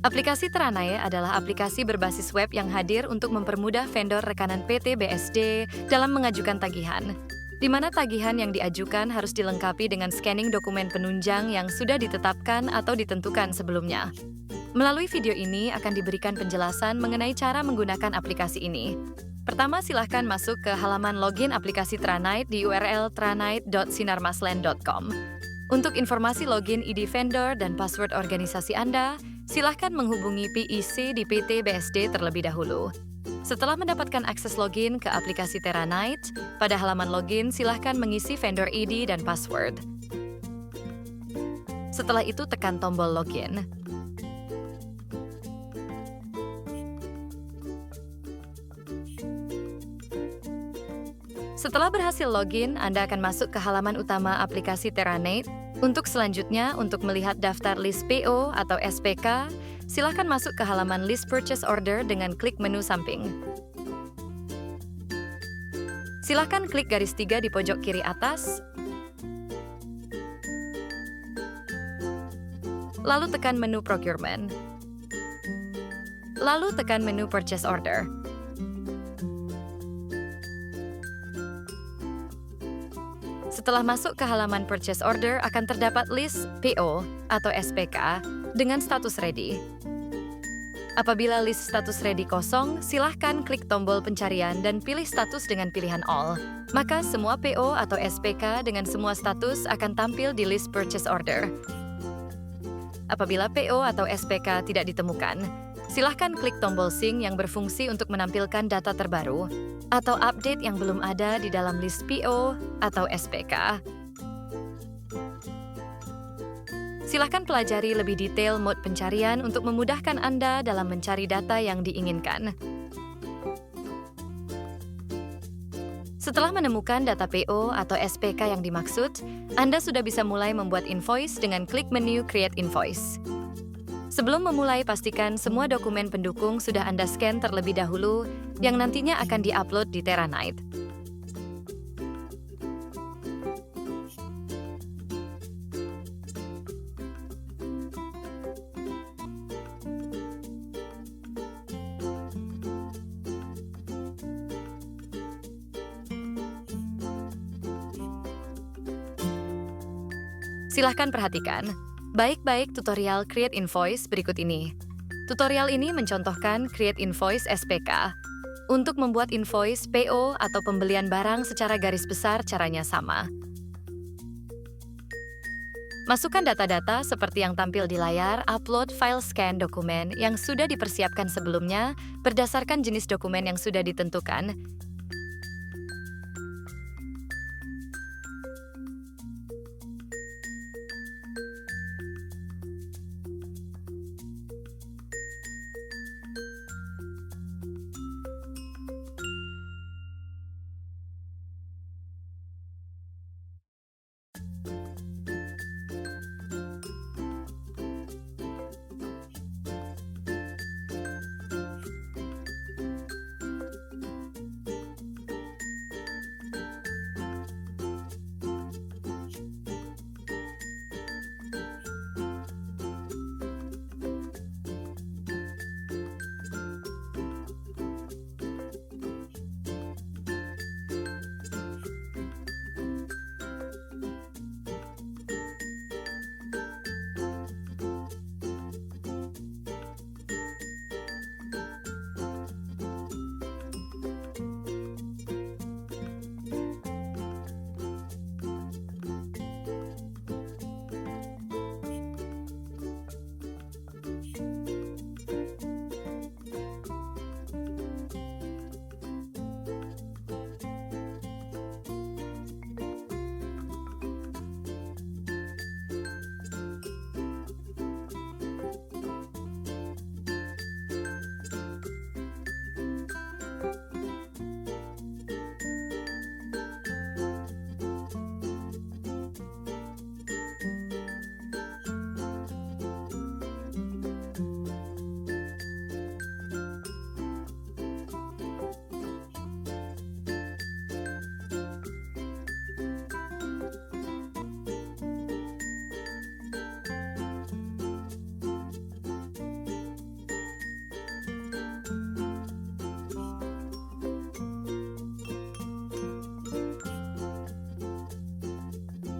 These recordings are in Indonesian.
Aplikasi Teranai adalah aplikasi berbasis web yang hadir untuk mempermudah vendor rekanan PT BSD dalam mengajukan tagihan, di mana tagihan yang diajukan harus dilengkapi dengan scanning dokumen penunjang yang sudah ditetapkan atau ditentukan sebelumnya. Melalui video ini akan diberikan penjelasan mengenai cara menggunakan aplikasi ini. Pertama, silahkan masuk ke halaman login aplikasi Tranite di URL tranite.sinarmaslen.com. Untuk informasi login ID vendor dan password organisasi Anda, silahkan menghubungi PIC di PT BSD terlebih dahulu. Setelah mendapatkan akses login ke aplikasi Teranite, pada halaman login silahkan mengisi vendor ID dan password. Setelah itu tekan tombol login. Setelah berhasil login, Anda akan masuk ke halaman utama aplikasi Teranite. Untuk selanjutnya, untuk melihat daftar list PO atau SPK, silakan masuk ke halaman list purchase order dengan klik menu samping. Silakan klik garis 3 di pojok kiri atas, lalu tekan menu procurement. Lalu tekan menu purchase order. Setelah masuk ke halaman purchase order, akan terdapat list PO atau SPK dengan status ready. Apabila list status ready kosong, silahkan klik tombol pencarian dan pilih status dengan pilihan all. Maka semua PO atau SPK dengan semua status akan tampil di list purchase order. Apabila PO atau SPK tidak ditemukan, silahkan klik tombol sync yang berfungsi untuk menampilkan data terbaru atau update yang belum ada di dalam list PO atau SPK. Silahkan pelajari lebih detail mode pencarian untuk memudahkan Anda dalam mencari data yang diinginkan. Setelah menemukan data PO atau SPK yang dimaksud, Anda sudah bisa mulai membuat invoice dengan klik menu Create Invoice. Sebelum memulai, pastikan semua dokumen pendukung sudah Anda scan terlebih dahulu, yang nantinya akan di-upload di Teranite. Silahkan perhatikan baik-baik tutorial Create Invoice berikut ini. Tutorial ini mencontohkan Create Invoice SPK. Untuk membuat invoice PO atau pembelian barang secara garis besar caranya sama. Masukkan data-data seperti yang tampil di layar, upload file scan dokumen yang sudah dipersiapkan sebelumnya berdasarkan jenis dokumen yang sudah ditentukan.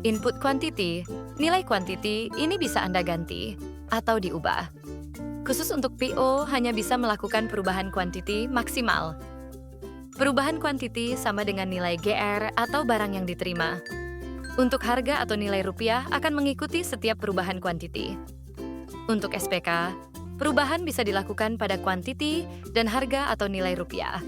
Input quantity, nilai quantity ini bisa Anda ganti atau diubah. Khusus untuk PO, hanya bisa melakukan perubahan quantity maksimal. Perubahan quantity sama dengan nilai GR atau barang yang diterima. Untuk harga atau nilai rupiah akan mengikuti setiap perubahan quantity. Untuk SPK, perubahan bisa dilakukan pada quantity dan harga atau nilai rupiah.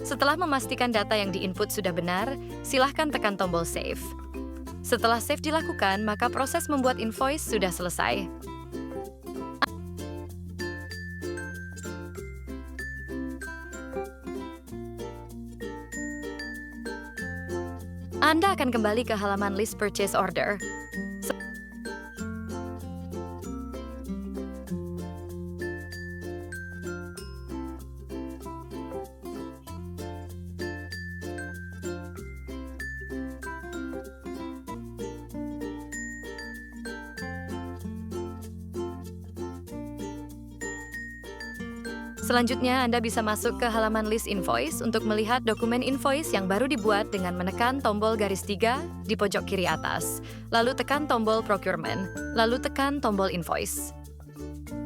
Setelah memastikan data yang diinput sudah benar, silahkan tekan tombol Save. Setelah save dilakukan, maka proses membuat invoice sudah selesai. Anda akan kembali ke halaman list purchase order. Selanjutnya, Anda bisa masuk ke halaman list invoice untuk melihat dokumen invoice yang baru dibuat dengan menekan tombol garis 3 di pojok kiri atas, lalu tekan tombol procurement, lalu tekan tombol invoice.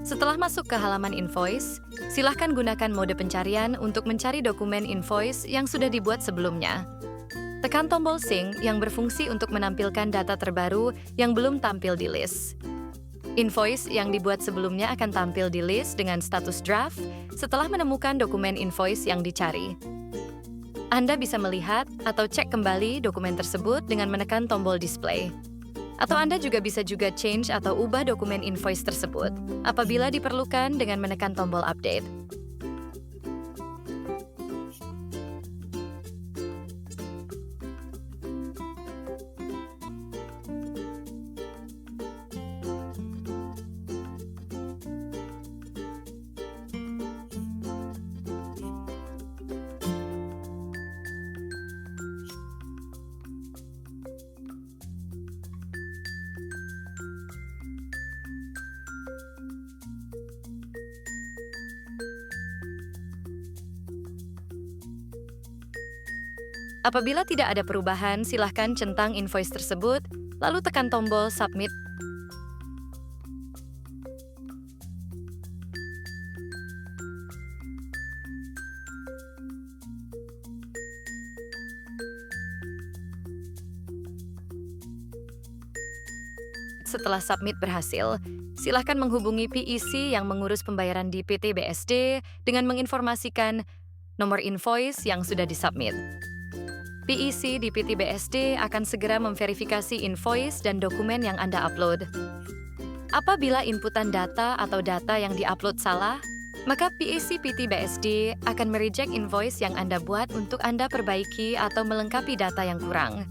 Setelah masuk ke halaman invoice, silahkan gunakan mode pencarian untuk mencari dokumen invoice yang sudah dibuat sebelumnya. Tekan tombol sync yang berfungsi untuk menampilkan data terbaru yang belum tampil di list. Invoice yang dibuat sebelumnya akan tampil di list dengan status draft setelah menemukan dokumen invoice yang dicari. Anda bisa melihat atau cek kembali dokumen tersebut dengan menekan tombol display. Atau Anda juga bisa change atau ubah dokumen invoice tersebut apabila diperlukan dengan menekan tombol update. Apabila tidak ada perubahan, silahkan centang invoice tersebut, lalu tekan tombol Submit. setelah submit berhasil, silakan menghubungi PEC yang mengurus pembayaran di PT BSD dengan menginformasikan nomor invoice yang sudah disubmit. PEC di PT BSD akan segera memverifikasi invoice dan dokumen yang Anda upload. Apabila inputan data atau data yang diupload salah, maka PEC PT BSD akan mereject invoice yang Anda buat untuk Anda perbaiki atau melengkapi data yang kurang.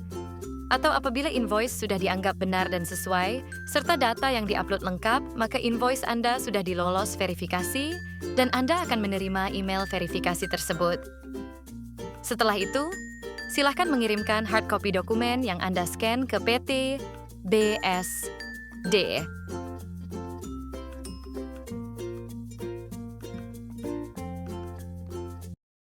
Atau apabila invoice sudah dianggap benar dan sesuai, serta data yang diupload lengkap, maka invoice Anda sudah dilolos verifikasi, dan Anda akan menerima email verifikasi tersebut. Setelah itu, silakan mengirimkan hard copy dokumen yang Anda scan ke PT BSD.